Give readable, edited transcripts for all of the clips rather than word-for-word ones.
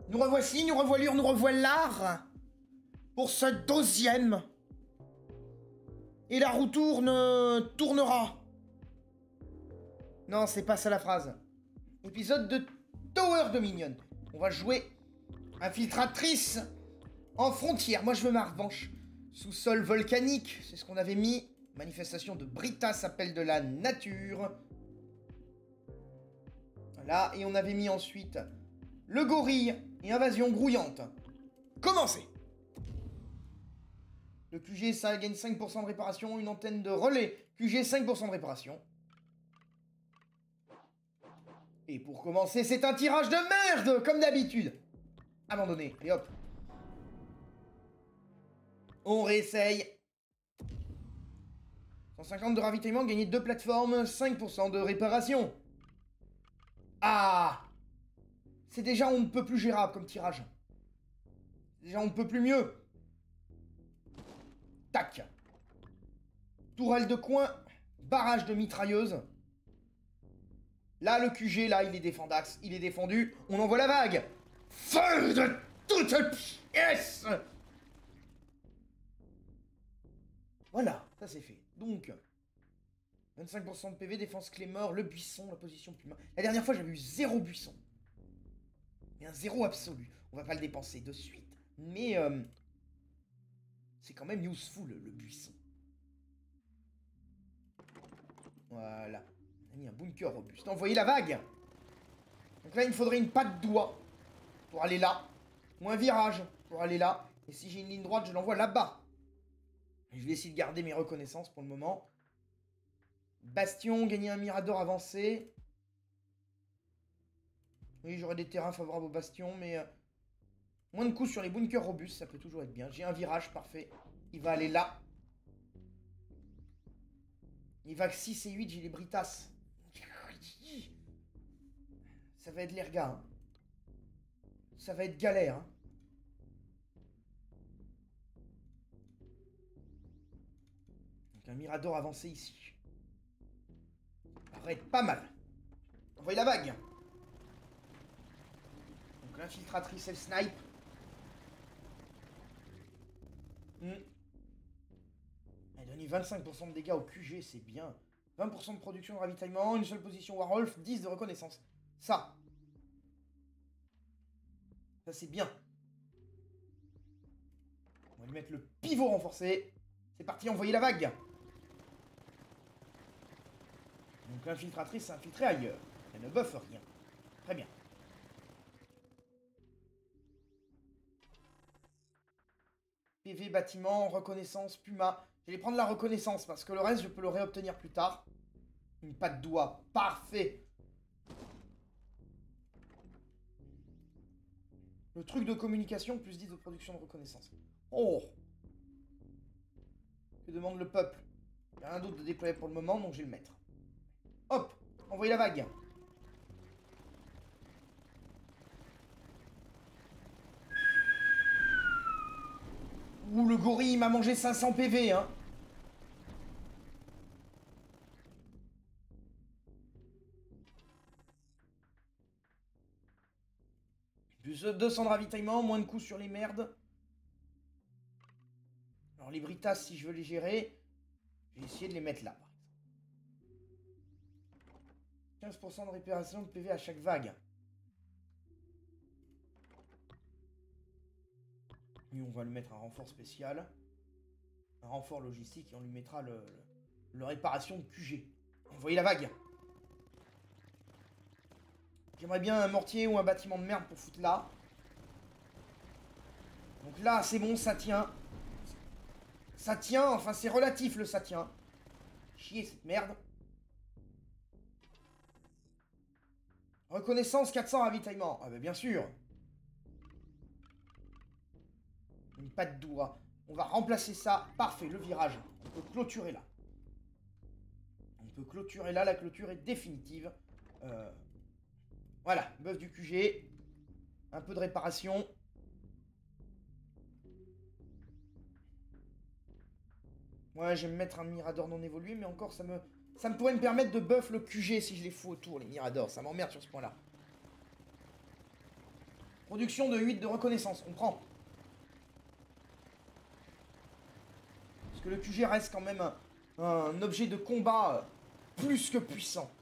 Nous revoici, nous revoilure, nous revoilà pour ce 12e. Et la roue tournera. Non, c'est pas ça la phrase. Épisode de Tower Dominion. On va jouer infiltratrice en frontière. Moi, je veux ma revanche. Sous-sol volcanique, c'est ce qu'on avait mis. Manifestation de Britas, appel de la nature. Voilà, et on avait mis ensuite le gorille et invasion grouillante. Commencez. Le QG, ça gagne 5% de réparation. Une antenne de relais. QG, 5% de réparation. Et pour commencer, c'est un tirage de merde, comme d'habitude. Abandonné, et hop. On réessaye. 150 de ravitaillement, gagner 2 plateformes, 5% de réparation. Ah! C'est déjà on ne peut plus gérable comme tirage. Déjà on ne peut plus mieux. Tac. Tourelle de coin, barrage de mitrailleuse. Là, le QG, là, il est défendax, il est défendu. On envoie la vague. Feu de toute pièce. Voilà, ça c'est fait. Donc, 25% de PV, défense clé mort, le buisson, la position plus main. La dernière fois, j'avais eu 0 buisson. Et un 0 absolu. On va pas le dépenser de suite. Mais, c'est quand même useful, le buisson. Voilà. On a mis un bunker robuste. Envoyez la vague. Donc là, il me faudrait une patte doigt pour aller là. Ou un virage pour aller là. Et si j'ai une ligne droite, je l'envoie là-bas. Je vais essayer de garder mes reconnaissances pour le moment. Bastion, gagner un mirador avancé. Oui, j'aurai des terrains favorables au bastion, mais... moins de coups sur les bunkers robustes, ça peut toujours être bien. J'ai un virage, parfait. Il va aller là. Il va que 6 et 8, j'ai les Britas. Ça va être l'erga. Hein. Ça va être galère. Hein. Donc un mirador avancé ici. Ça va être pas mal. Envoyez la vague. Donc l'infiltratrice, elle snipe. Elle donne 25% de dégâts au QG, c'est bien. 20% de production de ravitaillement, une seule position Warwolf, 10 de reconnaissance. Ça c'est bien. On va lui mettre le pivot renforcé. C'est parti, envoyez la vague. Donc l'infiltratrice s'est infiltrée ailleurs. Elle ne buffe rien. Très bien. PV, bâtiment, reconnaissance, Puma. Je vais prendre la reconnaissance parce que le reste, je peux le réobtenir plus tard. Une patte doigt. Parfait. Le truc de communication, plus 10 de production de reconnaissance. Oh! Que demande le peuple? Il n'y a rien d'autre de déployé pour le moment, donc je vais le mettre. Hop! Envoyez la vague. Ouh, le gorille m'a mangé 500 PV, hein! Plus 200 de ravitaillement, moins de coups sur les merdes. Alors les Britas, si je veux les gérer, je vais essayer de les mettre là, par exemple. 15% de réparation de PV à chaque vague. Lui, on va lui mettre un renfort spécial. Un renfort logistique et on lui mettra le réparation de QG. Envoyez la vague. J'aimerais bien un mortier ou un bâtiment de merde pour foutre là. Donc là, c'est bon, ça tient. Ça tient, enfin c'est relatif le ça tient. Chier cette merde. Reconnaissance 400 ravitaillement. Ah bah bien sûr. Une patte doua. On va remplacer ça. Parfait, le virage. On peut clôturer là. On peut clôturer là, la clôture est définitive. Voilà, buff du QG. Un peu de réparation. Ouais, je vais me mettre un mirador non évolué, mais encore, ça me pourrait me permettre de buff le QG si je les fous autour, les miradors. Ça m'emmerde sur ce point-là. Production de 8 de reconnaissance, on prend. Parce que le QG reste quand même un objet de combat plus que puissant.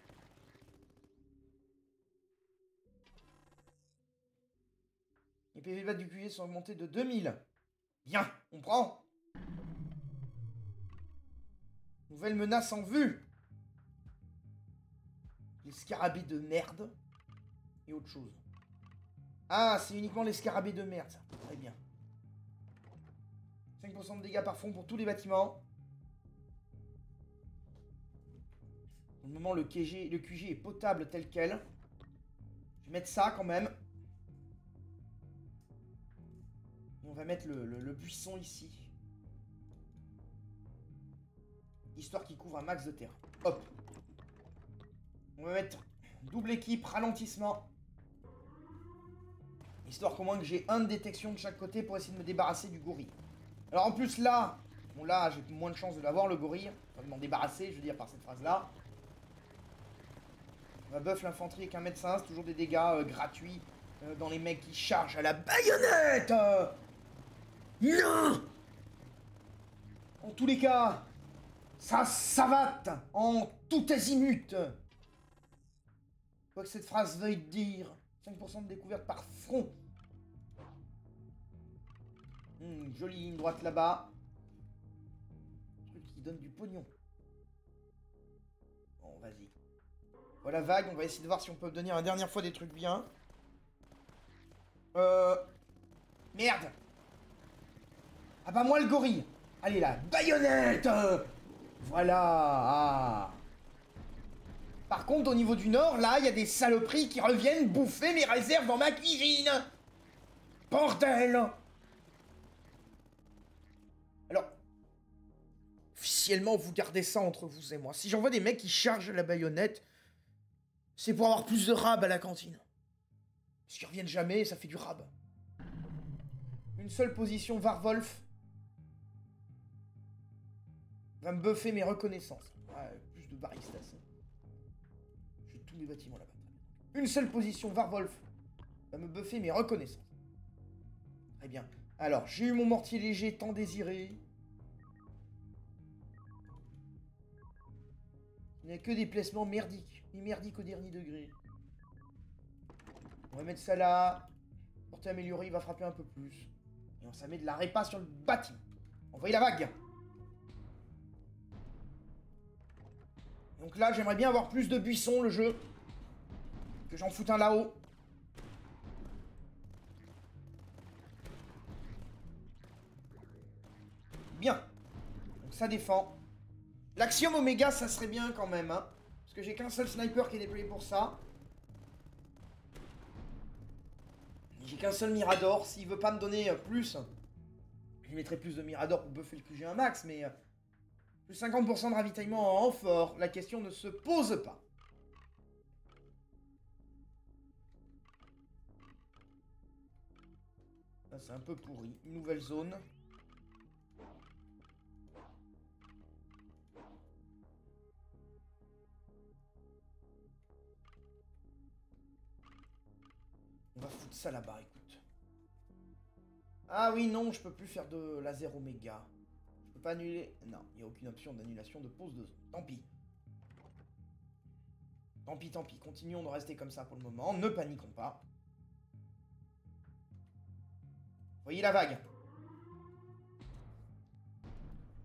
Les PV bas du QG sont augmentés de 2000. Bien, on prend. Nouvelle menace en vue. Les scarabées de merde. Et autre chose. Ah, c'est uniquement les scarabées de merde, ça. Très bien. 5% de dégâts par front pour tous les bâtiments. Pour le moment, le QG est potable tel quel. Je vais mettre ça quand même. Et on va mettre le buisson ici. Histoire qu'il couvre un max de terrain. Hop. On va mettre double équipe, ralentissement. Histoire qu'au moins que j'ai un de détection de chaque côté pour essayer de me débarrasser du gorille. Alors en plus là, bon là j'ai moins de chance de l'avoir le gorille. Enfin de m'en débarrasser, je veux dire par cette phrase là. On va buff l'infanterie avec un médecin, c'est toujours des dégâts gratuits dans les mecs qui chargent à la baïonnette. Non. En tous les cas, ça savate en tout azimut. Quoi que cette phrase veuille dire. 5% de découverte par front. Jolie ligne droite là-bas. Truc qui donne du pognon. Bon, vas-y. Voilà, vague. On va essayer de voir si on peut obtenir la dernière fois des trucs bien. Merde. Ah bah moi le gorille. Allez là, baïonnette. Voilà. Ah. Par contre, au niveau du nord, là, il y a des saloperies qui reviennent bouffer mes réserves dans ma cuisine. Bordel. Alors, officiellement, vous gardez ça entre vous et moi. Si j'envoie des mecs qui chargent la baïonnette, c'est pour avoir plus de rab à la cantine. Parce qu'ils reviennent jamais, ça fait du rab. Une seule position, Varwolf va me buffer mes reconnaissances. Ouais, plus de baristas. J'ai tous mes bâtiments là-bas. Une seule position, Varwolf va me buffer mes reconnaissances. Très bien. Alors, j'ai eu mon mortier léger tant désiré. Il n'y a que des placements merdiques. Et merdiques au dernier degré. On va mettre ça là. Portée améliorée, il va frapper un peu plus. Et on s'en met de la répa sur le bâtiment. Envoyez la vague. Donc là, j'aimerais bien avoir plus de buissons, le jeu. Que j'en foute un là-haut. Bien. Donc ça défend. L'axiome Oméga, ça serait bien quand même, hein. Parce que j'ai qu'un seul sniper qui est déployé pour ça. J'ai qu'un seul Mirador. S'il veut pas me donner plus, je mettrai plus de Mirador pour buffer le QG un max, mais... plus 50% de ravitaillement en renfort. La question ne se pose pas. Là, c'est un peu pourri. Une nouvelle zone. On va foutre ça là-bas, écoute. Ah oui, non, je peux plus faire de laser Oméga. Je peux pas annuler... Non, il n'y a aucune option d'annulation de pause de zone. Tant pis. Tant pis, tant pis. Continuons de rester comme ça pour le moment. Ne paniquons pas. Voyez la vague.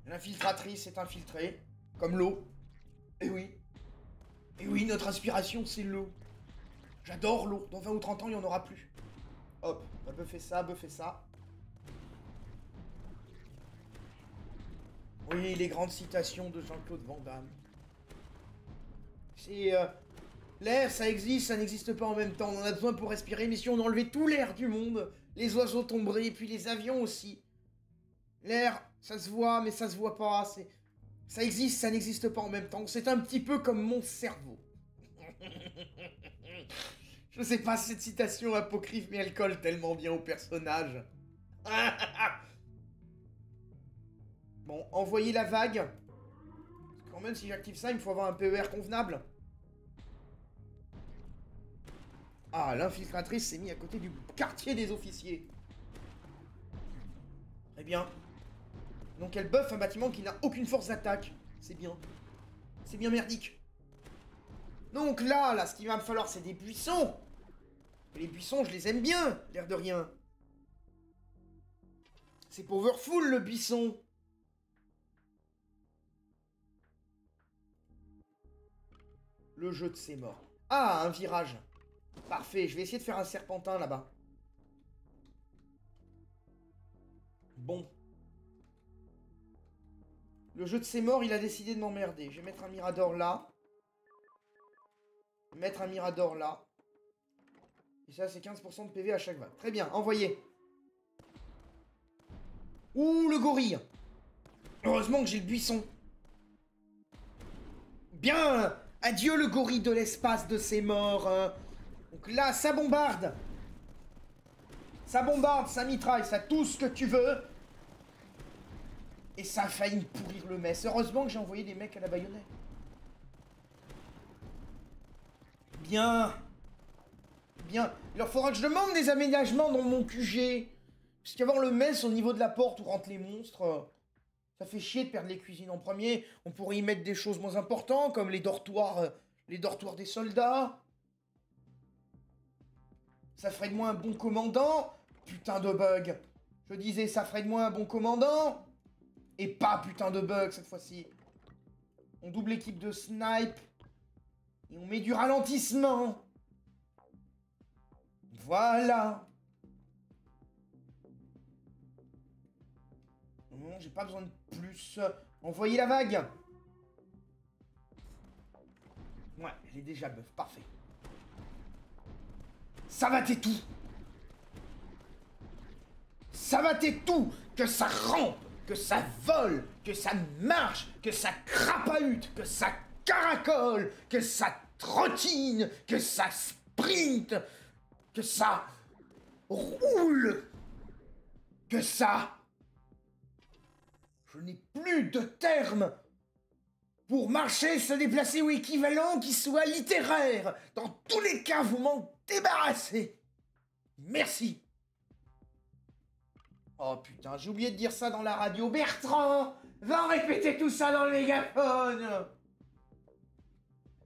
L'infiltratrice est infiltrée. Comme l'eau. Et oui. Et oui, notre inspiration, c'est l'eau. J'adore l'eau. Dans 20 ou 30 ans, il n'y en aura plus. Hop, on va buffer ça, buffer ça. Oui, les grandes citations de Jean-Claude Van Damme. C'est... l'air, ça existe, ça n'existe pas en même temps. On en a besoin pour respirer, mais si on enlevait tout l'air du monde, les oiseaux tomberaient, et puis les avions aussi. L'air, ça se voit, mais ça se voit pas. Ça existe, ça n'existe pas en même temps. C'est un petit peu comme mon cerveau. Je sais pas si cette citation apocryphe, mais elle colle tellement bien au personnage. Bon, envoyez la vague. Parce que quand même, si j'active ça, il me faut avoir un PER convenable. Ah, l'infiltratrice s'est mise à côté du quartier des officiers. Très bien. Donc elle buffe un bâtiment qui n'a aucune force d'attaque. C'est bien. C'est bien merdique. Donc là, ce qu'il va me falloir, c'est des buissons. Et les buissons, je les aime bien, l'air de rien. C'est powerful, le buisson. Le jeu de ses morts. Ah, un virage. Parfait, je vais essayer de faire un serpentin, là-bas. Bon. Le jeu de ses morts, il a décidé de m'emmerder. Je vais mettre un mirador là. Mettre un mirador là. Et ça, c'est 15% de PV à chaque vague. Très bien, envoyez. Ouh, le gorille. Heureusement que j'ai le buisson. Bien. Adieu le gorille de l'espace de ses morts. Donc là, ça bombarde. Ça bombarde, ça mitraille, ça tout ce que tu veux. Et ça a failli me pourrir le mess. Heureusement que j'ai envoyé des mecs à la baïonnette. Bien. Bien. Il leur faudra que je demande des aménagements dans mon QG. Parce qu'avoir le mess au niveau de la porte où rentrent les monstres, ça fait chier de perdre les cuisines en premier. On pourrait y mettre des choses moins importantes, comme les dortoirs des soldats. Ça ferait de moi un bon commandant. Putain de bug. Je disais, ça ferait de moi un bon commandant. Et pas putain de bug cette fois-ci. On double l'équipe de snipe. Et on met du ralentissement. Voilà. Non, j'ai pas besoin de plus. Envoyez la vague. Ouais, elle est déjà buff. Parfait. Ça va t'es tout. Ça va t'es tout. Que ça rampe, que ça vole, que ça marche, que ça crapahute, que ça caracole, que ça trottine, que ça sprint, que ça roule, que ça... Je n'ai plus de terme pour marcher, se déplacer ou équivalent qui soit littéraire. Dans tous les cas, vous m'en débarrassez. Merci. Oh putain, j'ai oublié de dire ça dans la radio. Bertrand, va répéter tout ça dans le mégaphone.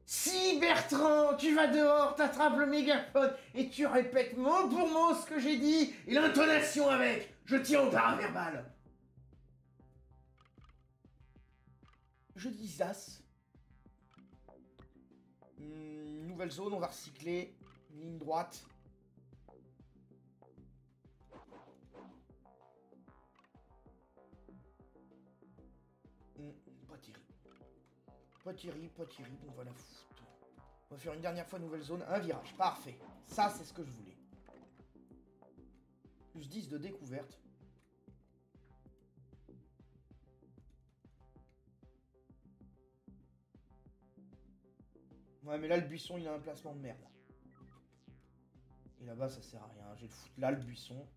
Si Bertrand, tu vas dehors, t'attrapes le mégaphone et tu répètes mot pour mot ce que j'ai dit et l'intonation avec. Je tiens au paraverbal. Je dis Zas. Nouvelle zone, on va recycler. Une ligne droite. Pas terrible. Pas terrible, pas terrible. On va la foutre. On va faire une dernière fois nouvelle zone. Un virage. Parfait. Ça, c'est ce que je voulais. Plus 10 de découverte. Ouais, mais là, le buisson, il a un placement de merde. Et là-bas, ça sert à rien. Je vais le foutre là, le buisson.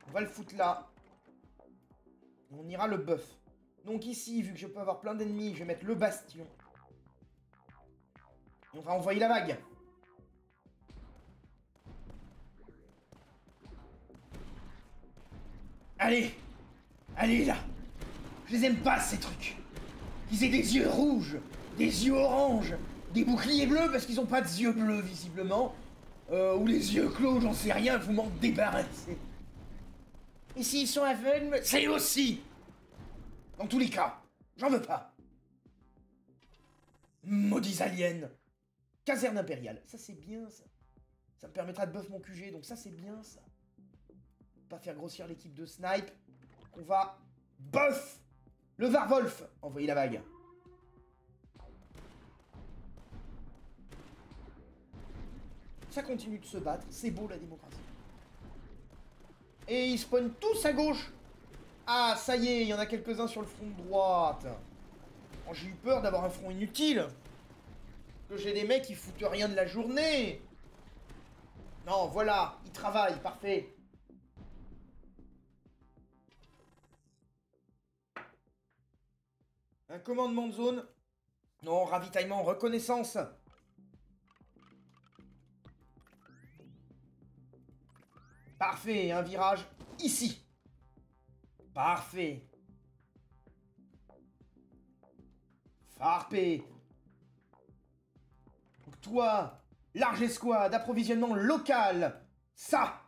On va le foutre là. On ira le buff. Donc ici, vu que je peux avoir plein d'ennemis, je vais mettre le bastion. Et on va envoyer la vague. Allez. Allez, là. Je les aime pas, ces trucs. Ils aient des yeux rouges, des yeux oranges, des boucliers bleus parce qu'ils ont pas de yeux bleus, visiblement. Ou les yeux clos, j'en sais rien, vous m'en débarrassez. Et s'ils sont aveugles, c'est aussi. Dans tous les cas, j'en veux pas. Maudits aliens. Caserne impériale, ça c'est bien ça. Ça me permettra de buff mon QG, donc ça c'est bien ça. Pas faire grossir l'équipe de snipe. On va buff le Varwolf. Envoyez la vague. Ça continue de se battre, c'est beau la démocratie. Et ils spawnent tous à gauche. Ah, ça y est, il y en a quelques-uns sur le front de droite. Oh, j'ai eu peur d'avoir un front inutile. Que j'ai des mecs qui foutent rien de la journée. Non, voilà, ils travaillent, parfait. Un commandement de zone. Non, ravitaillement, reconnaissance. Parfait, un virage ici. Parfait. Parfait. Donc toi, large escouade, approvisionnement local. Ça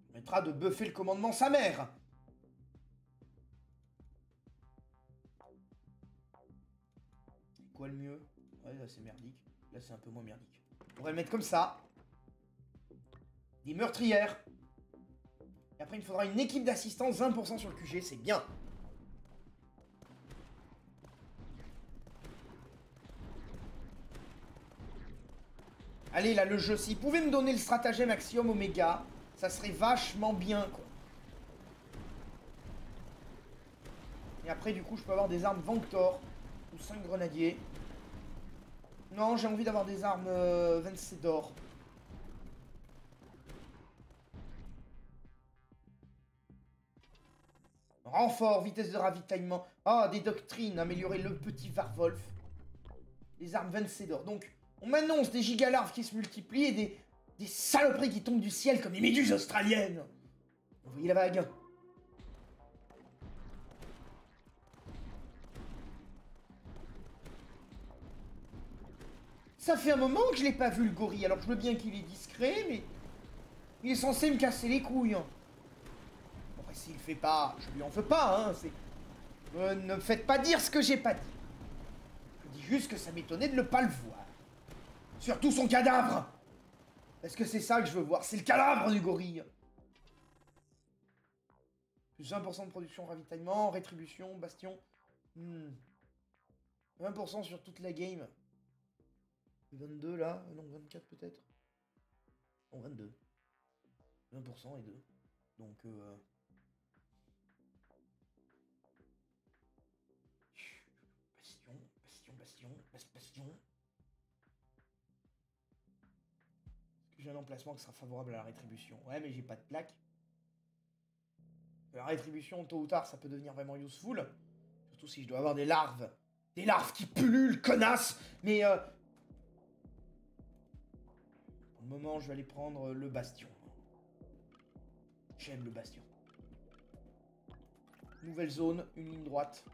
permettra de buffer le commandement sa mère. Quoi le mieux? Ouais, là c'est merdique. Là c'est un peu moins merdique. On va le mettre comme ça. Des meurtrières. Et après il me faudra une équipe d'assistance, 20% sur le QG, c'est bien. Allez là le jeu, s'il pouvait me donner le stratagème Axiom Omega, ça serait vachement bien quoi. Et après du coup je peux avoir des armes Vanctor ou 5 grenadiers. Non, j'ai envie d'avoir des armes Vencedor. Renfort, vitesse de ravitaillement. Ah, des doctrines, améliorer le petit Varwolf. Les armes Vencedor. Donc, on m'annonce des gigalarves qui se multiplient et des saloperies qui tombent du ciel comme des méduses australiennes. Vous voyez la vague? Ça fait un moment que je l'ai pas vu le gorille, alors je veux bien qu'il est discret, mais il est censé me casser les couilles. Bon, s'il le fait pas, je lui en veux pas, hein, c'est... ne me faites pas dire ce que j'ai pas dit. Je dis juste que ça m'étonnait de ne pas le voir. Surtout son cadavre. Est-ce que c'est ça que je veux voir? C'est le cadavre du gorille. Plus 1% de production, ravitaillement, rétribution, bastion. 20% sur toute la game. 22 là, non 24 peut-être. Non 22. 20% et 2. Donc bastion. Est-ce que j'ai un emplacement qui sera favorable à la rétribution? Ouais mais j'ai pas de plaque. La rétribution tôt ou tard ça peut devenir vraiment useful. Surtout si je dois avoir des larves. Des larves qui pullulent, connasses. Mais pour le moment, je vais aller prendre le bastion. J'aime le bastion. Nouvelle zone, une ligne droite.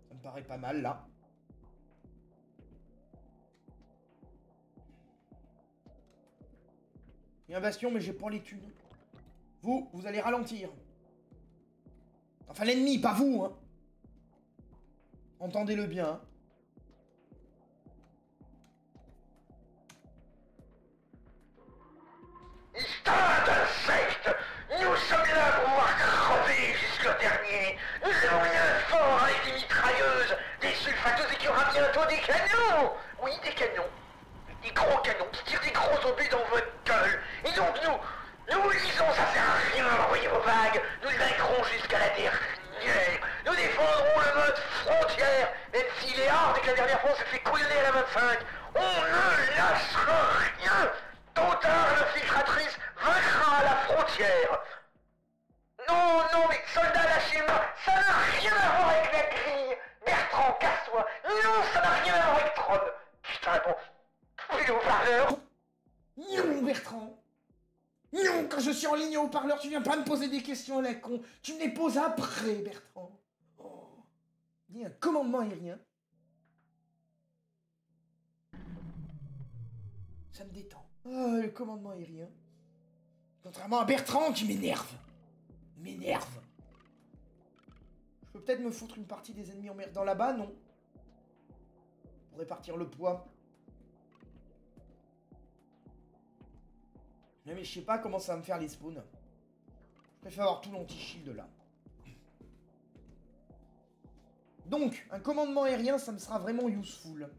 Ça me paraît pas mal, là. Il y a un bastion, mais j'ai pas les thunes. Vous allez ralentir. Enfin, l'ennemi, pas vous, hein. Entendez-le bien, hein. Histoire d'insectes! Nous sommes là pour voir crever jusqu'au dernier! Nous avons mis un fort avec des mitrailleuses, des sulfateuses et qu'il y aura bientôt des canons! Oui, des canons. Des gros canons qui tirent des gros obus dans votre gueule! Et donc nous vous disons, ça sert à rien d'envoyer vos vagues! Nous les vaincrons jusqu'à la dernière! Nous défendrons le mode frontière, même s'il est hard et que la dernière fois on s'est fait couillonner à la 25! On ne lâchera rien! Tôt ou tard, l'infiltratrice vaincra la frontière. Non, mais soldats, lâchez-moi. Ça n'a rien à voir avec la grille. Bertrand, casse-toi. Non, ça n'a rien à voir avec Tron. Putain, bon. Oui, le haut-parleur. Non, Bertrand. Non, quand je suis en ligne au haut-parleur, tu viens pas me poser des questions à la con. Tu me les poses après, Bertrand. Oh. Il y a un commandement aérien. Ça me détend. Ah, le commandement aérien. Contrairement à Bertrand qui m'énerve. M'énerve. Je peux peut-être me foutre une partie des ennemis en mer dans là-bas, non? Pour répartir le poids. Mais je sais pas comment ça va me faire les spawns. Je préfère avoir tout l'anti-shield là. Donc, un commandement aérien, ça me sera vraiment useful.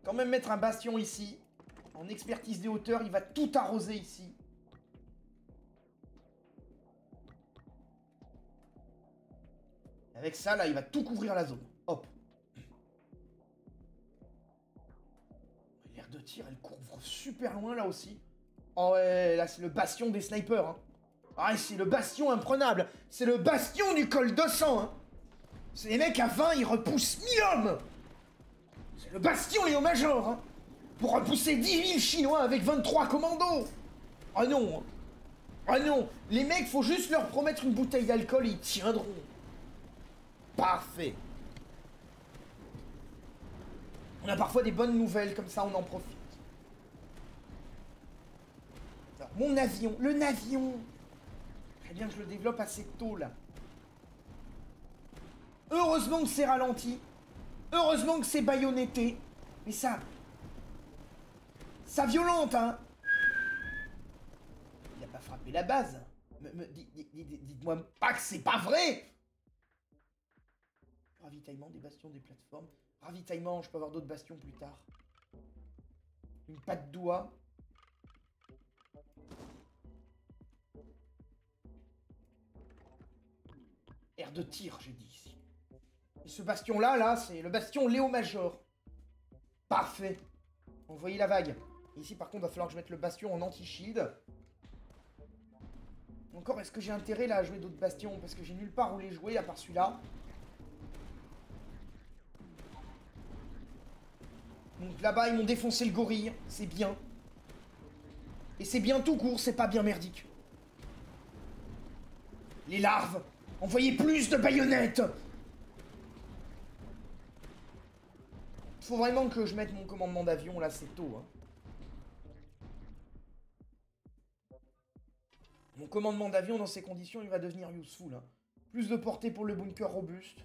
Quand même mettre un bastion ici. En expertise des hauteurs, il va tout arroser ici. Avec ça, là, il va tout couvrir la zone. Hop. L'air de tir, elle couvre super loin, là aussi. Oh ouais, là, c'est le bastion des snipers, hein. Ah, c'est le bastion imprenable. C'est le bastion du col 200, hein. C'est les mecs à 20, ils repoussent 1000 hommes. C'est le bastion Léo-Major, hein. Pour repousser 10 000 Chinois avec 23 commandos. Ah non. Ah non. Les mecs, faut juste leur promettre une bouteille d'alcool et ils tiendront. Parfait. On a parfois des bonnes nouvelles, comme ça on en profite. Alors, mon avion, le navion. Très bien que je le développe assez tôt, là. Heureusement que c'est ralenti. Heureusement que c'est baïonnetté. Mais ça... Ça violente, hein. Il a pas frappé la base. Dites-moi pas que c'est pas vrai. Ravitaillement des bastions, des plateformes. Ravitaillement, je peux avoir d'autres bastions plus tard. Une patte d'oie. Air de tir, j'ai dit ici. Et ce bastion-là, là, c'est le bastion Léo-Major. Parfait. Envoyez la vague. Et ici, par contre, il va falloir que je mette le bastion en anti-shield. Encore, est-ce que j'ai intérêt, là, à jouer d'autres bastions? Parce que j'ai nulle part où les jouer, à part celui-là. Donc là-bas, ils m'ont défoncé le gorille. C'est bien. Et c'est bien tout court, c'est pas bien merdique. Les larves. Envoyez plus de baïonnettes. Faut vraiment que je mette mon commandement d'avion, là, c'est tôt, hein. Mon commandement d'avion, dans ces conditions, il va devenir useful, hein. Plus de portée pour le bunker robuste.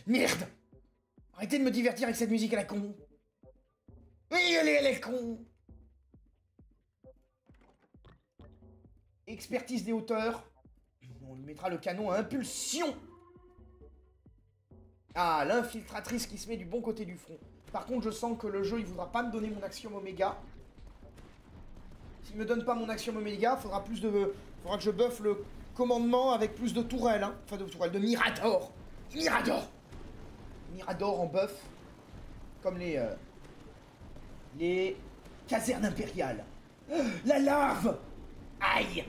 Merde! Arrêtez de me divertir avec cette musique à la con. Oui, elle est con. Expertise des hauteurs. On lui mettra le canon à impulsion. Ah, l'infiltratrice qui se met du bon côté du front. Par contre, je sens que le jeu, il voudra pas me donner mon axiome oméga. S'il me donne pas mon axiome oméga, faudra que je buffe le commandement avec plus de tourelles, hein. Enfin, de tourelles, de Mirador. Mirador. Mirador en buff. Comme les casernes impériales. La larve. Aïe.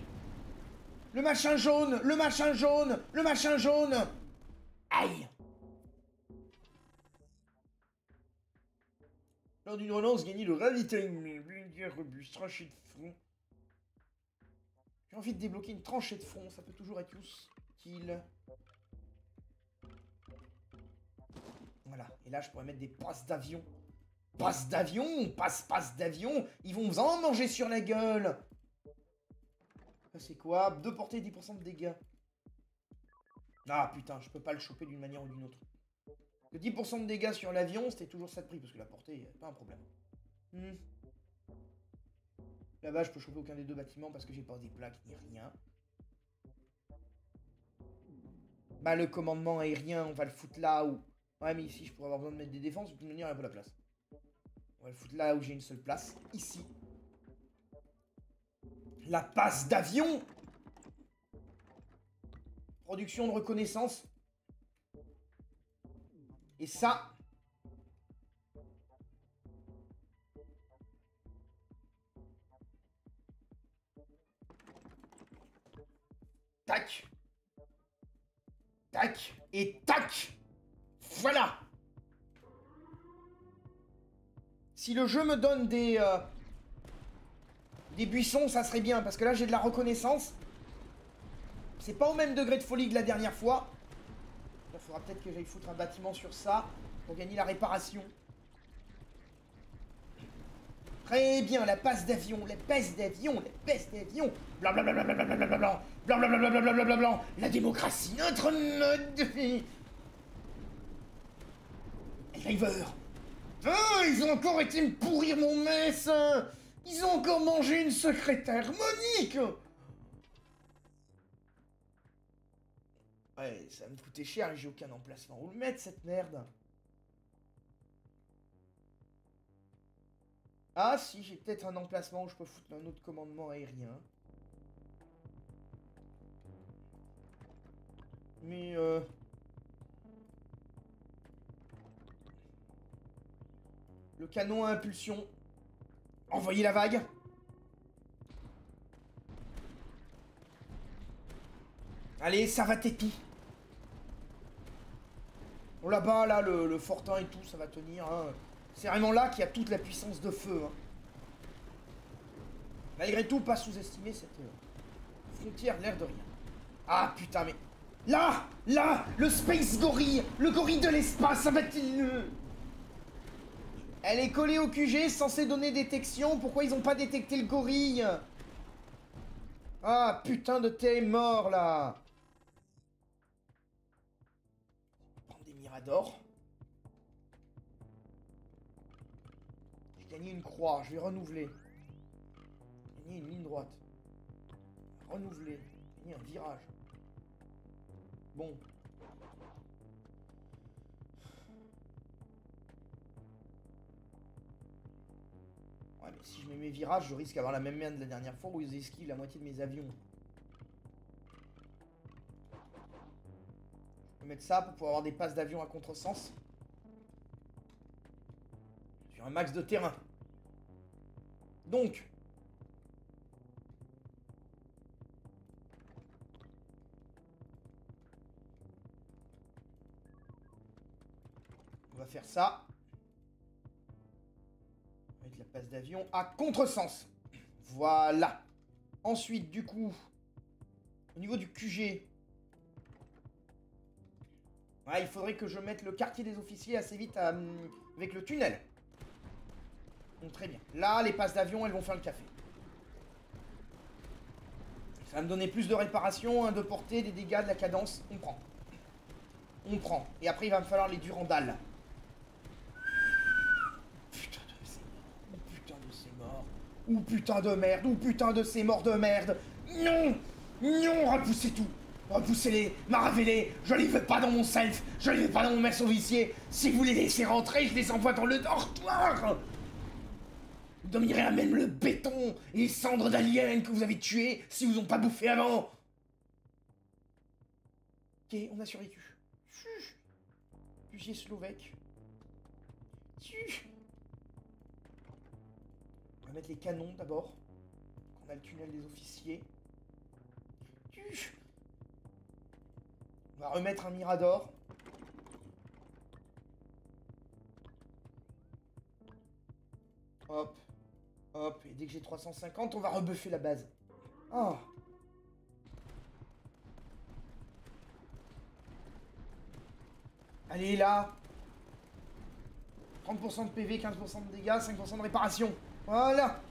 Le machin jaune, le machin jaune, le machin jaune. Aïe. Lors d'une relance, gagnez le ravitaillement. Bulgare robuste, tranchée de front. J'ai envie de débloquer une tranchée de front, ça peut toujours être utile. Voilà, et là je pourrais mettre des passes d'avion. Passes d'avion, passe d'avion, ils vont vous en manger sur la gueule. Ça c'est quoi? 2 portées, 10% de dégâts. Ah putain, je peux pas le choper d'une manière ou d'une autre. Que 10% de dégâts sur l'avion, c'était toujours ça de prix, parce que la portée, pas un problème. Là-bas, je peux choper aucun des deux bâtiments parce que j'ai pas des plaques ni rien. Bah, le commandement aérien, on va le foutre là où... Ouais, mais ici, je pourrais avoir besoin de mettre des défenses, de toute manière, il y a pas la place. On va le foutre là où j'ai une seule place, ici. La passe d'avion. Production de reconnaissance. Et ça... Tac. Tac. Et tac. Voilà. Si le jeu me donne des buissons, ça serait bien. Parce que là, j'ai de la reconnaissance. C'est pas au même degré de folie que la dernière fois. Il faudra peut-être que j'aille foutre un bâtiment sur ça. Pour gagner la réparation. Très bien, la passe d'avion, la passe d'avion, la passe d'avion. Blablabla, blablabla, blablabla, la démocratie, notre mode de vie. Driver. Ah, ils ont encore été me pourrir mon mess. Ils ont encore mangé une secrétaire, Monique. Ouais, ça va me coûter cher et j'ai aucun emplacement où le mettre, cette merde. Ah si, j'ai peut-être un emplacement où je peux foutre un autre commandement aérien. Mais le canon à impulsion. Envoyez la vague. Allez, ça va tépi. Bon, là-bas, là, le fortin et tout, ça va tenir. Hein. C'est vraiment là qu'il y a toute la puissance de feu. Hein. Malgré tout, pas sous-estimer cette frontière, l'air de rien. Ah, putain, mais... Là, le Space Gorille, le gorille de l'espace, ça va-t-il... Elle est collée au QG, censée donner détection. Pourquoi ils ont pas détecté le gorille? Ah, putain de t'es mort, là. Prendre des miradors. J'ai gagné une croix, je vais renouveler. Gagner une ligne droite. Renouveler. Gagner un virage. Bon. Ouais, mais si je mets mes virages, je risque d'avoir la même merde de la dernière fois où ils esquivent la moitié de mes avions. Je peux mettre ça pour pouvoir avoir des passes d'avion à contresens. Sur un max de terrain. Donc. On va faire ça. Avec la passe d'avion à contresens. Voilà. Ensuite, du coup, au niveau du QG, ouais, il faudrait que je mette le quartier des officiers assez vite avec le tunnel. Donc très bien. Là, les passes d'avion, elles vont faire le café. Ça va me donner plus de réparation, de portée, des dégâts, de la cadence. On prend. On prend. Et après, il va me falloir les durandales. Ou putain de merde, ou putain de ces morts de merde. Non, non, repoussez tout. Repoussez-les, maravez-les, je les veux pas dans mon self, je les veux pas dans mon mess officier. Si vous les laissez rentrer, je les envoie dans le dortoir. Vous domminerez à même le béton et les cendres d'aliens que vous avez tués si vous ont pas bouffé avant. Ok, on a survécu. Fugier slovèque. On va mettre les canons d'abord. On a le tunnel des officiers. On va remettre un mirador. Hop. Hop. Et dès que j'ai 350, on va rebuffer la base. Oh. Allez, là. 30% de PV, 15% de dégâts, 5% de réparation. Voilà.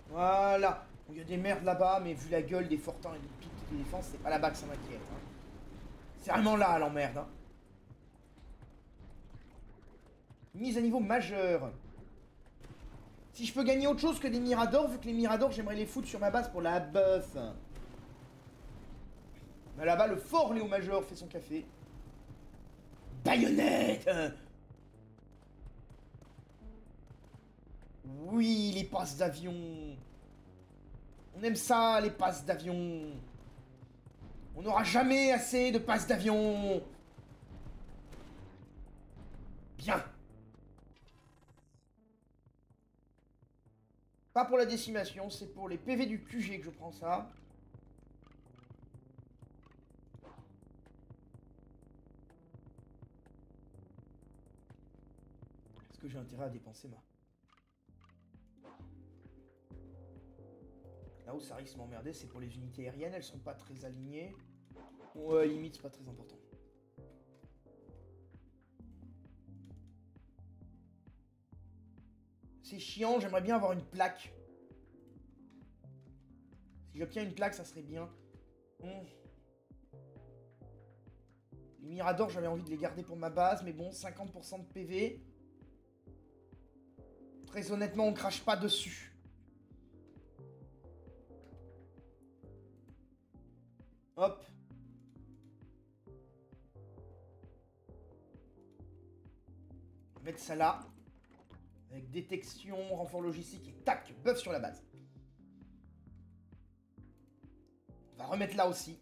Voilà. Il y a des merdes là-bas, mais vu la gueule des fortins et de toutes les défenses, c'est pas là-bas que ça m'inquiète. Hein. C'est vraiment là, l'emmerde. Hein. Mise à niveau majeur. Si je peux gagner autre chose que des miradors, vu que les miradors, j'aimerais les foutre sur ma base pour la buff. Mais là-bas, le fort Léo Major fait son café. Baïonnette. Oui, les passes d'avion. On aime ça, les passes d'avion. On n'aura jamais assez de passes d'avion. Bien. Pas pour la décimation, c'est pour les PV du QG que je prends ça. Est-ce que j'ai intérêt à dépenser ma... Là où ça risque de m'emmerder, c'est pour les unités aériennes, elles sont pas très alignées. Ouais, limite, c'est pas très important. C'est chiant, j'aimerais bien avoir une plaque. Si j'obtiens une plaque, ça serait bien. Les miradors, j'avais envie de les garder pour ma base, mais bon, 50% de PV. Très honnêtement, on crache pas dessus. Hop. On va mettre ça là. Avec détection, renfort logistique et tac, buff sur la base. On va remettre là aussi.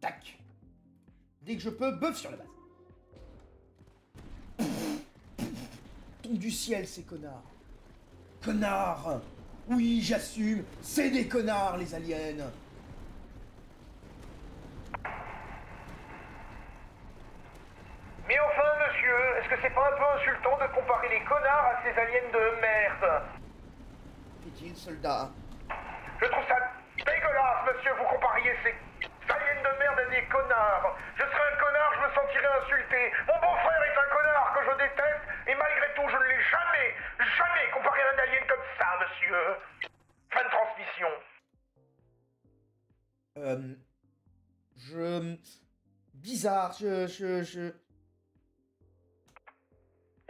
Tac. Dès que je peux, buff sur la base. Tombe du ciel, ces connards. Connards. Oui, j'assume. C'est des connards, les aliens. ces aliens de merde. Fait-il, soldat? Je trouve ça dégueulasse, monsieur, vous compariez ces aliens de merde à des connards. Je serais un connard, je me sentirais insulté. Mon beau-frère est un connard que je déteste, et malgré tout, je ne l'ai jamais comparé à un alien comme ça, monsieur. Fin de transmission. Bizarre,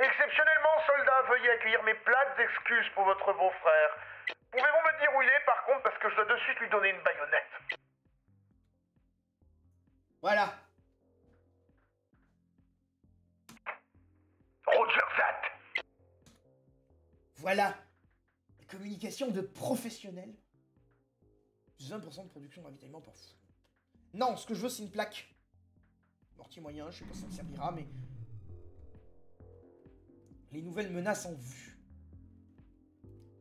Exceptionnellement, soldat, veuillez accueillir mes plates excuses pour votre beau-frère. Pouvez-vous me dire où il est, par contre, parce que je dois de suite lui donner une baïonnette. Voilà. Roger Zat. Voilà. La communication de professionnels. Plus 20% de production de ravitaillement par fou. Non, ce que je veux, c'est une plaque. Mortier moyen, je sais pas si ça me servira, mais... Les nouvelles menaces en vue.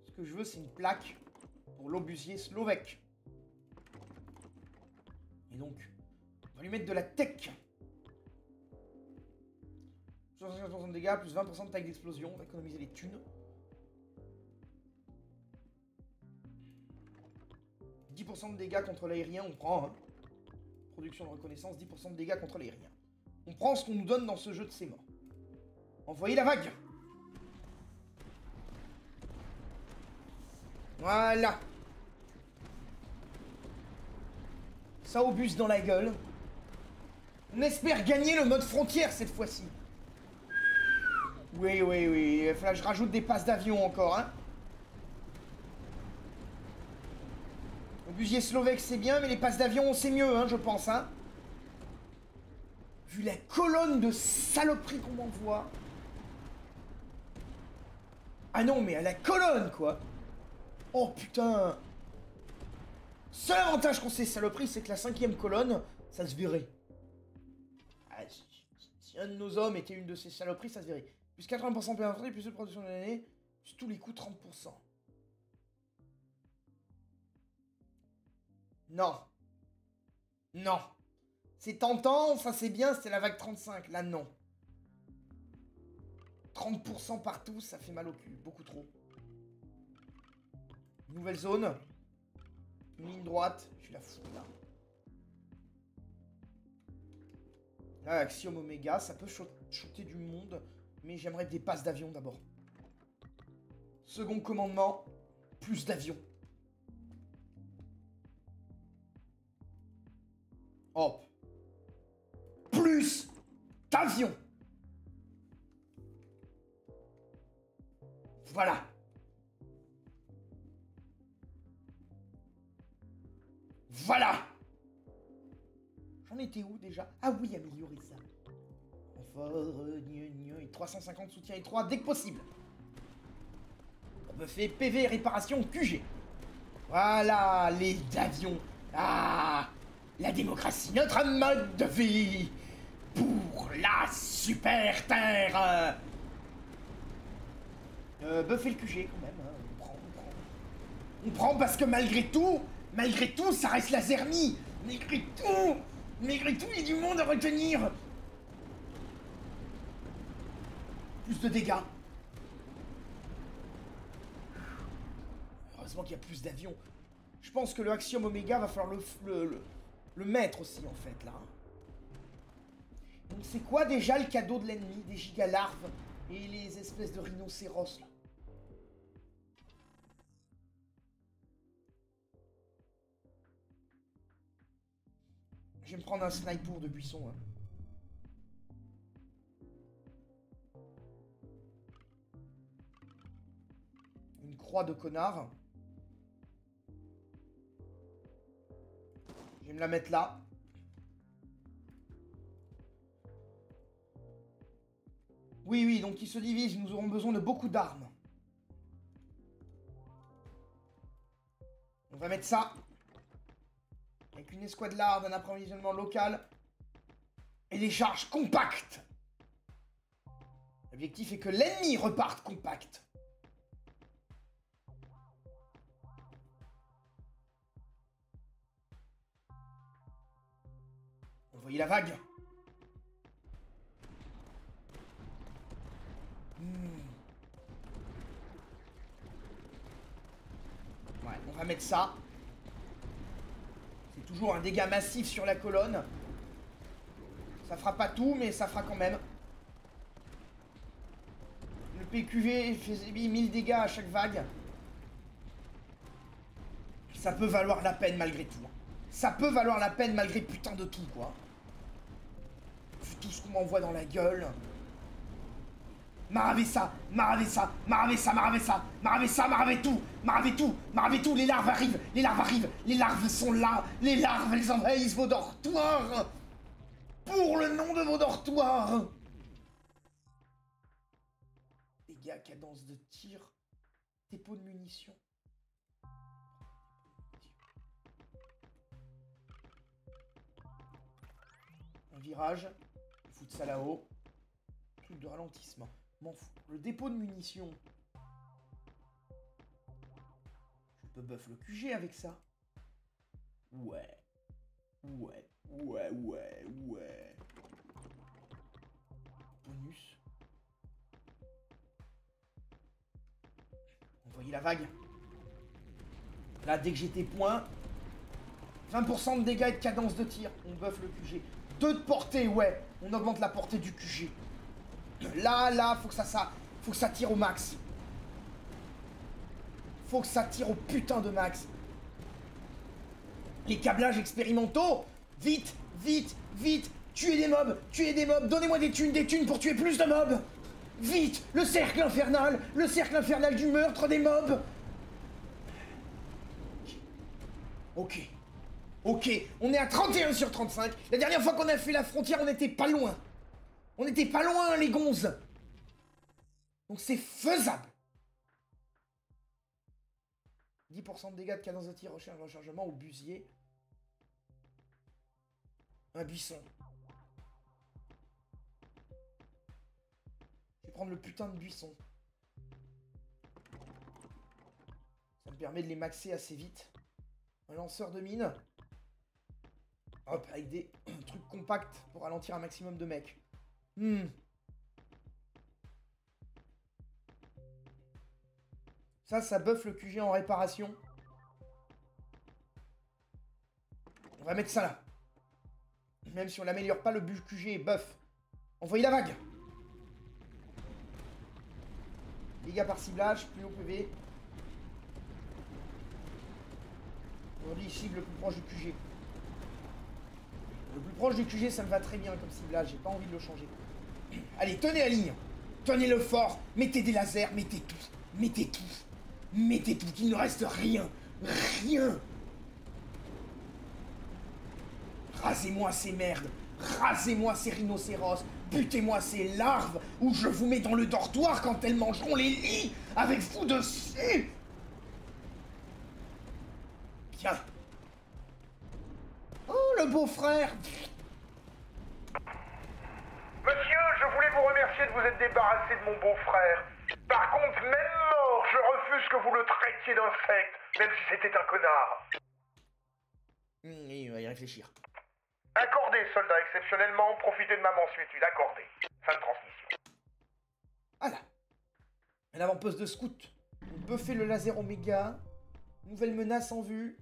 Ce que je veux, c'est une plaque pour l'obusier slovèque. Et donc, on va lui mettre de la tech. 75% de dégâts, plus 20% de taille d'explosion. On va économiser les thunes. 10% de dégâts contre l'aérien, on prend. Hein. Production de reconnaissance, 10% de dégâts contre l'aérien. On prend ce qu'on nous donne dans ce jeu de ces morts. Envoyez la vague. Voilà. Ça obuse dans la gueule. On espère gagner le mode frontière cette fois-ci. Oui, oui, oui. Il va que je rajoute des passes d'avion encore, hein. Obusier slovèque, c'est bien, mais les passes d'avion, c'est mieux, hein, je pense, hein. Vu la colonne de saloperies qu'on m'envoie. Ah non, mais à la colonne, quoi. Oh, putain. Seul avantage qu'on sait saloperies, c'est que la 5e colonne, ça se verrait. Ah, si un de nos hommes était une de ces saloperies, ça se verrait. Plus 80% de d'infanterie, plus de production de l'année, plus tous les coups 30%. Non. Non. C'est tentant, ça c'est bien, c'était la vague 35. Là, non. 30% partout, ça fait mal au cul. Beaucoup trop. Nouvelle zone. Une ligne droite. Je suis la fou, là. Là, Axiom Omega, ça peut shooter du monde. Mais j'aimerais des passes d'avion d'abord. Second commandement, plus d'avions. Hop. Plus d'avions. Voilà. Voilà. J'en étais où déjà? Ah oui, améliorer ça. Renfort, et 350 soutien et 3 dès que possible. On me fait PV réparation QG. Voilà, les avions. Ah, la démocratie, notre mode de vie. Pour la super terre. Buffer le QG quand même. Hein. On prend parce que malgré tout, ça reste la Zermie. Malgré tout, il y a du monde à retenir. Plus de dégâts. Heureusement qu'il y a plus d'avions. Je pense que le Axiom Omega va falloir le mettre aussi en fait là. Donc c'est quoi déjà le cadeau de l'ennemi? Des gigalarves et les espèces de rhinocéros là. Je vais me prendre un sniper de buisson. Hein. Une croix de connard. Je vais me la mettre là. Oui, oui, donc ils se divisent. Nous aurons besoin de beaucoup d'armes. On va mettre ça. Avec une escouade-larde, un approvisionnement local. Et des charges compactes. L'objectif est que l'ennemi reparte compact. Envoyez la vague. va mettre ça. C'est toujours un dégât massif sur la colonne. Ça fera pas tout, mais ça fera quand même. Le PQV faisait 1000 dégâts à chaque vague. Ça peut valoir la peine malgré tout. Ça peut valoir la peine malgré putain de tout, quoi. Vu tout ce qu'on m'envoie dans la gueule. Maravé ça, maravé ça, maravé ça, maravé ça, maravé ça, maravé tout, maravé tout, maravé tout, les larves arrivent, les larves arrivent, les larves sont là, les larves elles envahissent vos dortoirs. Pour le nom de vos dortoirs. Dégâts, cadence de tir, dépôt de munitions. Un virage, foutre ça là-haut. Truc de ralentissement. M'en fous. Le dépôt de munitions. Je peux buff le QG avec ça. Ouais. Ouais. Bonus. Envoyez la vague. Là, dès que j'étais point, 20% de dégâts et de cadence de tir. On buff le QG. 2 de portée, ouais. On augmente la portée du QG. Là, faut que ça tire au max. Faut que ça tire au putain de max. Les câblages expérimentaux. Vite. Tuez des mobs. Donnez-moi des thunes pour tuer plus de mobs. Vite. Le cercle infernal du meurtre des mobs. Ok. On est à 31 sur 35. La dernière fois qu'on a fait la frontière, on n'était pas loin. Les gonzes. Donc c'est faisable. 10% de dégâts de cadence de tir, rechargement au busier. Un buisson. Je vais prendre le putain de buisson. Ça me permet de les maxer assez vite. Un lanceur de mine. Hop, avec des trucs compacts pour ralentir un maximum de mecs. Ça buff le QG en réparation. On va mettre ça là. Même si on l'améliore pas, le QG est buff. Envoyez la vague. Dégâts par ciblage, plus haut PV. On dit cible le plus proche du QG. Le plus proche du QG, ça me va très bien comme ciblage. J'ai pas envie de le changer. Allez, tenez la ligne. Tenez-le fort. Mettez des lasers. Mettez tout. Qu'il ne reste rien. Rasez-moi ces merdes. Rasez-moi ces rhinocéros. Butez-moi ces larves. Ou je vous mets dans le dortoir quand elles mangeront les lits. Avec vous dessus. Bien. Oh, le beau-frère. Monsieur, je voulais vous remercier de vous être débarrassé de mon beau-frère. Par contre, même mort, je refuse que vous le traitiez d'insecte, même si c'était un connard. Il va y réfléchir. Accordé, soldat, exceptionnellement, profitez de ma mansuétude, accordé. Fin de transmission. Voilà. Un avant-poste de scout. Buffer le laser oméga. Nouvelle menace en vue.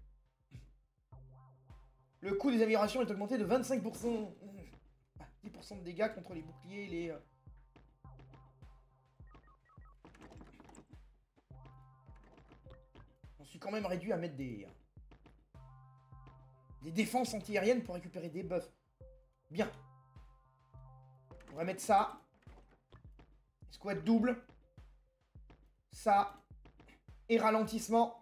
Le coût des améliorations est augmenté de 25%. 10% de dégâts contre les boucliers et les... On suis quand même réduit à mettre des défenses anti-aériennes pour récupérer des buffs. Bien. On va mettre ça. Escouade double. Ça. Et ralentissement.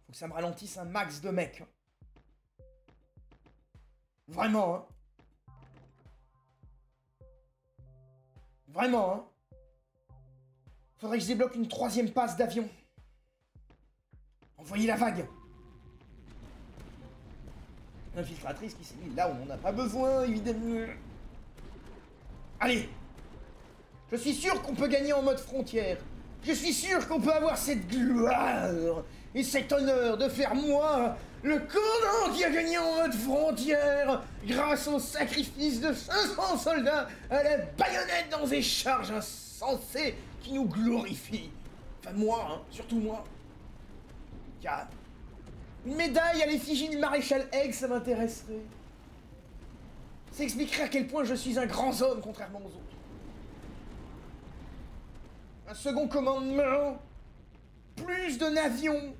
Faut que ça me ralentisse un max de mecs. Vraiment, hein. Vraiment, hein. Faudrait que je débloque une 3e passe d'avion. Envoyez la vague. Infiltratrice qui s'est mise là où on n'en a pas besoin, évidemment. Allez. Je suis sûr qu'on peut gagner en mode frontière. Je suis sûr qu'on peut avoir cette gloire et cet honneur de faire moi, le commandant qui a gagné en mode frontière, grâce au sacrifice de 500 soldats à la baïonnette dans des charges insensées qui nous glorifient. Enfin moi, hein, surtout moi. Tiens. Une médaille à l'effigie du maréchal Egg, ça m'intéresserait. Ça expliquerait à quel point je suis un grand homme, contrairement aux autres. Un second commandement. Plus de navions.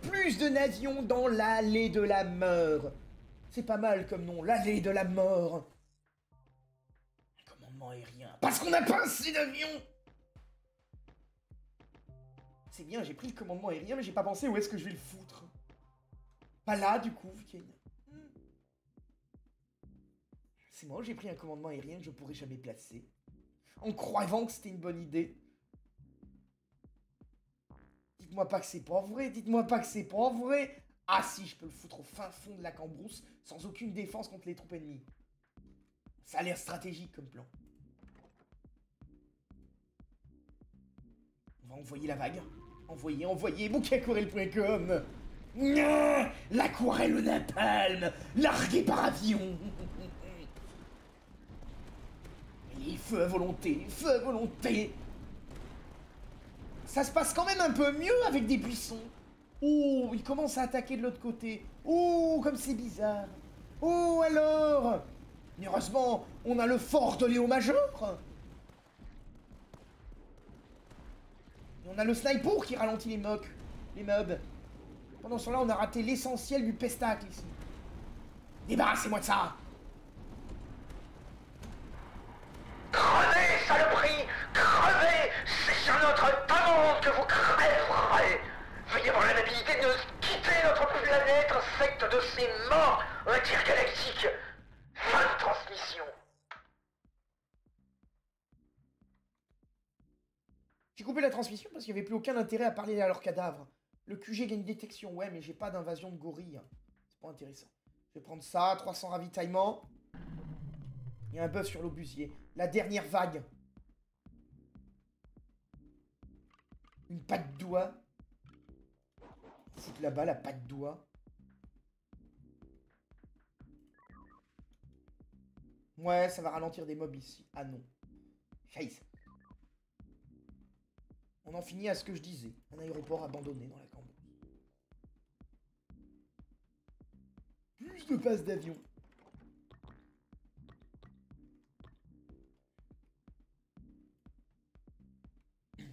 Plus de navions dans l'allée de la mort. C'est pas mal comme nom, l'allée de la mort. Un commandement aérien. Parce qu'on n'a pas assez d'avions. C'est bien, j'ai pris le commandement aérien, mais j'ai pas pensé où est-ce que je vais le foutre. Pas là, du coup, Ken. C'est moi, j'ai pris un commandement aérien que je pourrais jamais placer. En croyant que c'était une bonne idée. Dites-moi pas que c'est pas vrai, dites-moi pas que c'est pas vrai. Ah si, je peux le foutre au fin fond de la cambrousse, sans aucune défense contre les troupes ennemies. Ça a l'air stratégique comme plan. On va envoyer la vague. Envoyer, bouquetquarelle.com. L'aquarelle au napalm, largué par avion. Et feu à volonté, feu à volonté. Ça se passe quand même un peu mieux avec des buissons. Oh, il commence à attaquer de l'autre côté. Oh, comme c'est bizarre. Oh, alors. Mais heureusement, on a le fort de Léo Major. Et on a le sniper qui ralentit les mobs. Pendant ce temps-là, on a raté l'essentiel du pestacle ici. Débarrassez-moi de ça. Crevez, saloperie! Crevez! C'est sur notre demande que vous crèverez! Veuillez avoir l'amabilité de nous quitter notre planète, secte de ces morts intergalactiques! Fin de transmission! J'ai coupé la transmission parce qu'il n'y avait plus aucun intérêt à parler à leurs cadavres. Le QG gagne détection, ouais, mais j'ai pas d'invasion de gorilles. C'est pas intéressant. Je vais prendre ça, 300 ravitaillements. Il y a un buff sur l'obusier. La dernière vague. Une patte d'oie. Foutre là-bas la patte d'oie. Ouais, ça va ralentir des mobs ici. Ah non. Scheiße. On en finit à ce que je disais. Un aéroport abandonné dans la cambrousse. Plus de passes d'avion.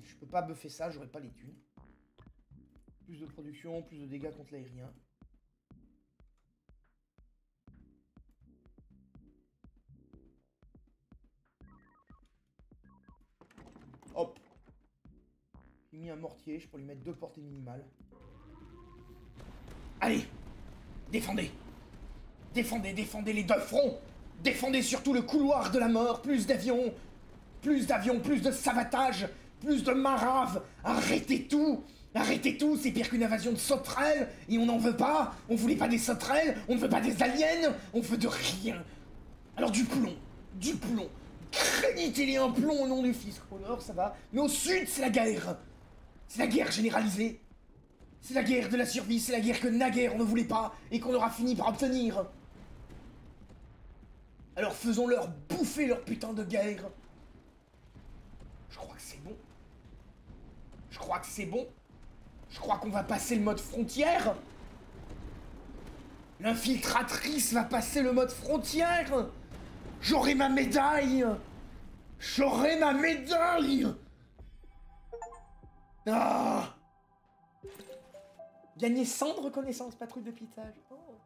Je peux pas buffer ça, j'aurais pas les thunes. Plus de production, plus de dégâts contre l'aérien. Hop. J'ai mis un mortier, je peux lui mettre 2 portées minimales. Allez. Défendez. Défendez les 2 fronts. Défendez surtout le couloir de la mort. Plus d'avions, plus de savatage, plus de maraves. Arrêtez tout, c'est pire qu'une invasion de sauterelles. Et on n'en veut pas. On voulait pas des sauterelles, on ne veut pas des aliens, on veut de rien. Alors du plomb. Créditez-les un plomb au nom du fisc. Au nord, ça va. Mais au sud, c'est la guerre. C'est la guerre généralisée. C'est la guerre de la survie, c'est la guerre que naguère on ne voulait pas et qu'on aura fini par obtenir. Alors faisons-leur bouffer leur putain de guerre. Je crois que c'est bon. Je crois qu'on va passer le mode frontière. L'infiltratrice va passer le mode frontière. J'aurai ma médaille. Ah. Gagner 100 de reconnaissance, patrouille de pitage. Oh.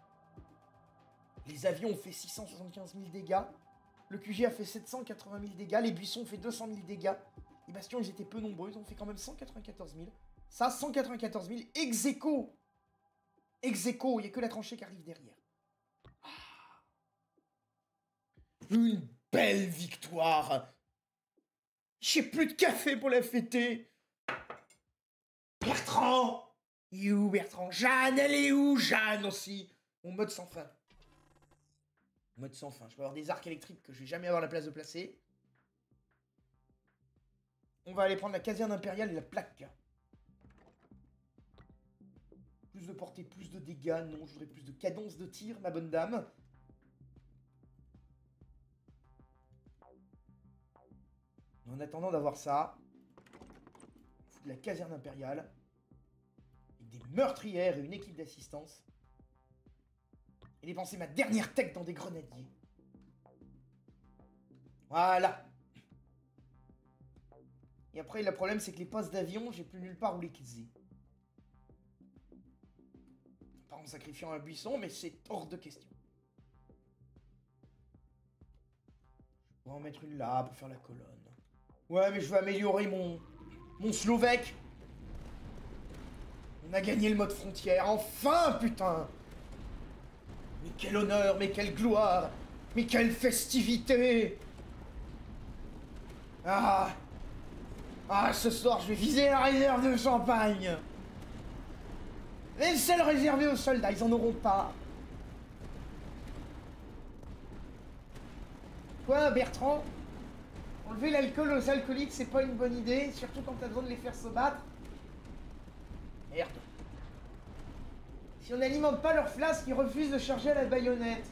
Les avions ont fait 675 000 dégâts. Le QG a fait 780 000 dégâts. Les buissons ont fait 200 000 dégâts. Les bastions, ils étaient peu nombreux. Ils ont fait quand même 194 000. Ça, 194 000. Ex aequo, il n'y a que la tranchée qui arrive derrière. Ah. Une belle victoire. J'ai plus de café pour la fêter. Bertrand. You, Bertrand. Jeanne, elle est où? Jeanne aussi. Mon mode sans fin. Je peux avoir des arcs électriques que je vais jamais avoir la place de placer. On va aller prendre la caserne impériale et la plaque. Plus de portée, plus de dégâts. Non, je voudrais plus de cadence de tir, ma bonne dame. En attendant d'avoir ça, fous de la caserne impériale, avec des meurtrières et une équipe d'assistance, et dépenser ma dernière tech dans des grenadiers. Voilà. Et après, le problème, c'est que les postes d'avion, j'ai plus nulle part où les quitter. Pas en sacrifiant un buisson, mais c'est hors de question. On va en mettre une là pour faire la colonne. Ouais, mais je veux améliorer mon Slovèque. On a gagné le mode frontière. Enfin, putain. Mais quel honneur, mais quelle gloire. Mais quelle festivité. Ah, ce soir, je vais viser la réserve de champagne. Les celles réservées aux soldats, ils en auront pas. Quoi, Bertrand? Enlever l'alcool aux alcooliques, c'est pas une bonne idée, surtout quand t'as besoin de les faire se battre. Merde. Si on n'alimente pas leur flasque, ils refusent de charger à la baïonnette.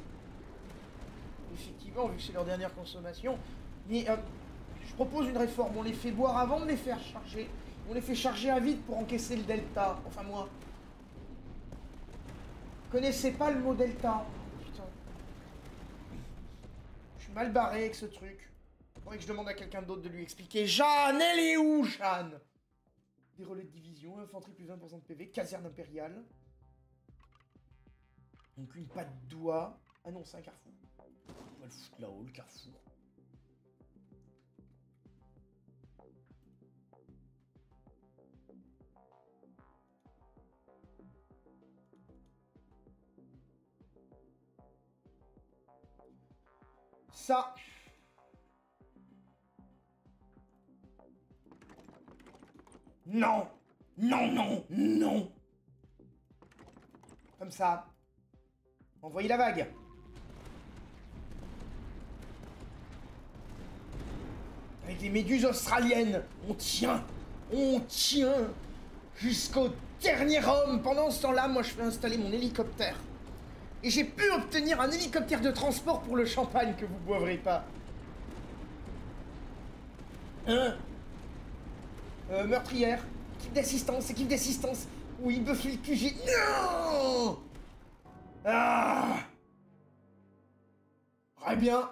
Effectivement, vu que c'est leur dernière consommation. Mais je propose une réforme. On les fait boire avant de les faire charger. On les fait charger à vide pour encaisser le delta. Enfin, moi. Vous connaissez pas le mot delta? Putain. Je suis mal barré avec ce truc. Faudrait que je demande à quelqu'un d'autre de lui expliquer. Jeanne, elle est où, Jeanne? Des relais de division, infanterie plus 20% de PV, caserne impériale. Donc une patte d'oie. Ah non, c'est un carrefour. On va le foutre là-haut, le carrefour. Ça. Non. Non, non, non. Comme ça. Envoyez la vague. Avec les méduses australiennes. On tient. On tient. Jusqu'au dernier homme. Pendant ce temps-là, moi, je fais installer mon hélicoptère. Et j'ai pu obtenir un hélicoptère de transport pour le champagne que vous boivrez pas. Hein? Meurtrière. Équipe d'assistance, équipe d'assistance. Oui, Buffy le QG. Non! Ah! Très bien.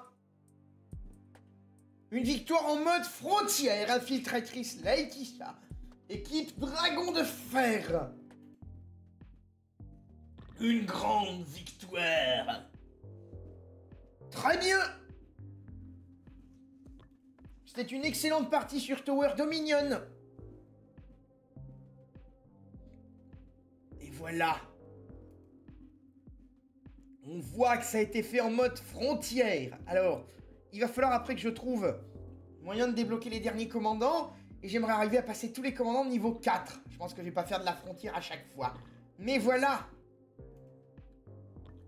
Une victoire en mode frontière. Infiltratrice Laetitia. Équipe Dragon de Fer. Une grande victoire. Très bien. C'était une excellente partie sur Tower Dominion. Et voilà. On voit que ça a été fait en mode frontière. Alors, il va falloir après que je trouve moyen de débloquer les derniers commandants. Et j'aimerais arriver à passer tous les commandants de niveau 4. Je pense que je vais pas faire de la frontière à chaque fois. Mais voilà.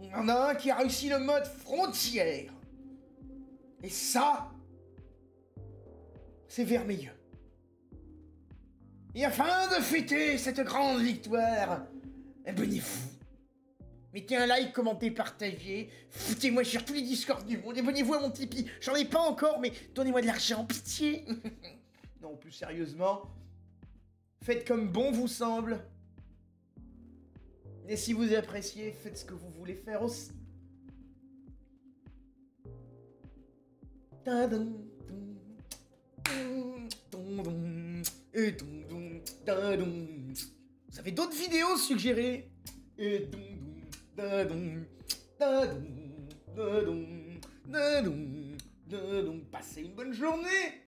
Il y en a un qui a réussi le mode frontière. Et ça, c'est vermeilleux. Et afin de fêter cette grande victoire, abonnez-vous. Mettez un like, commentez, partagez. Foutez-moi sur tous les discords du monde. Abonnez-vous à mon Tipeee. J'en ai pas encore, mais donnez-moi de l'argent, pitié. Non, plus sérieusement, faites comme bon vous semble. Et si vous appréciez, faites ce que vous voulez faire aussi. Vous avez d'autres vidéos suggérées? Passez une bonne journée.